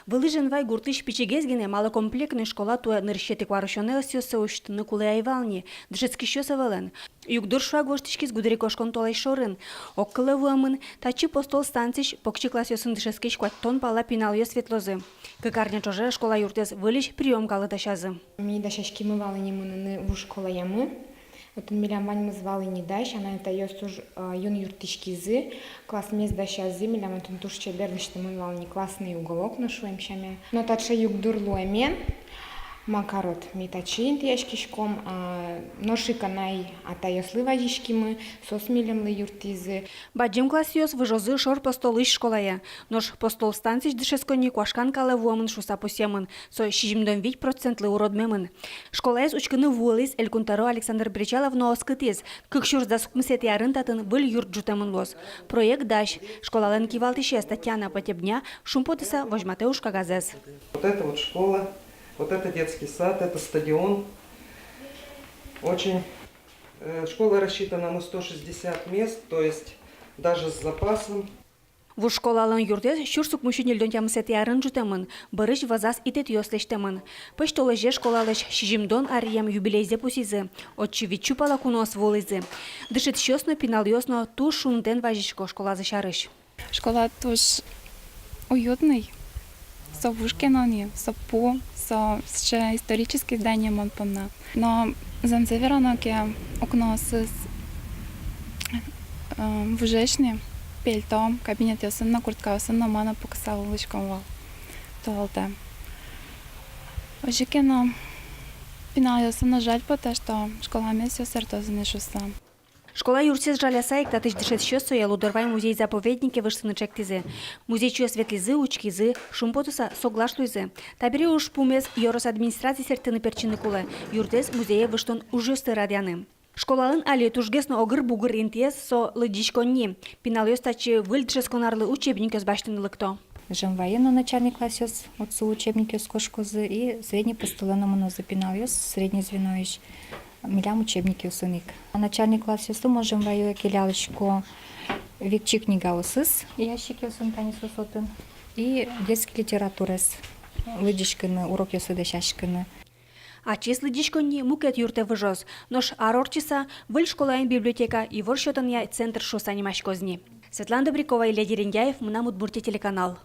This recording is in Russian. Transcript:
Вылыжен вай гуртыш пичегезгене малокомплектный школа туя нырщети кварушоне осёса уштыны кулеайвални, дышецки щёса велен. Югдур швагоштичкиз гудри кошкон толай шорын. Оккылы вуамын, тачи постол станцич покчи класс ёсын дышескиш кваттон пала пинал ё светлозы. Кыкарня чоже школа юртез вылиш приёмкалы ташазы. Мені дашашки ми вали не в школа ями. От милям вань ми звали не даш, она это ёсуж юн юртишкизы, класс мез дашазы, милям это тушче бердышты мы вали не классный уголок нашуем шаме. Но тача югдур луэмен, макарот ми тачин тяшкишком, ношика най ата ёслыва жишки мы, сос милям лы юртизы. Баджим класс ёс выжозы шор постол иш школая. Нож постол станцич дышескони квашкан кале вуамын шуса посемын, со 65% уродмемын. Школаез учкыны вуалыз элькунтаро Александр Бричалов нооскытыз, кыкшур засукмысет ярын татын выл юрт жутамын лос. Проект даш, школален кивалтыше Татьяна Потебня, шумпотыса вожматеуш кагазес. Вот это вот школа. Вот это детский сад, это стадион. Очень школа рассчитана на 160 мест, то есть даже с запасом. Вуш школалын юртез шурсук мужчинельдон тямысет ярын жутемын, барыш вазас итет ёслештемын. Пыш толеже школалыш шижимдон арием юбилейзе пусизы, отчевичу пала кунос волызы. Дышит щёсно пинал ёсно ту шунден важишко школа зашарыш. Школа туж уютный, со вушкинони, со по, со ще исторические здания мон помна. Но занцеверано ке окно с вужешни, пельтом, кабинет ясын на куртка ясын на мана покасал лычком вал. Толте. Ожикено пинал ясын на жаль, потому что школа месяц сертозы не шуса. Школа юртез жалясайк татыш дышет щёсо я лудорвай музей-заповеднике вышсыны чектизы. Музей чуя светлизы, учкизы, шумпотуса соглашлуйзы. Табери уж пумез йорос администрации сертыны перчины кулы. Юртез музее выштон ужёсты радяны. Школалын али тужгесно огыр-бугыр интез со лыдичконни. Пинал ёстачы выльдшесконарлы учебник ёсбаштыны лыкто. Жем военно начальник класс ёс, отцу учебник ёс кошкозы и средний постулена моно запинал ёс, средний звено ёс. Милям учебники усыник. Начальник класс ёсу можем ваю келялочку викчи книга усыс, ящик ёсын танис усотын. И детский литературес, лыдичкыны, урок ёсы дешашкыны. А чес лыдичконни мукет юрте выжоз. Нош арорчиса выль школаен библиотека и воршотан я центр шосанимашкозни. Светлана Добрякова, Илья Дерендяев, Мына Удмуртия телеканал.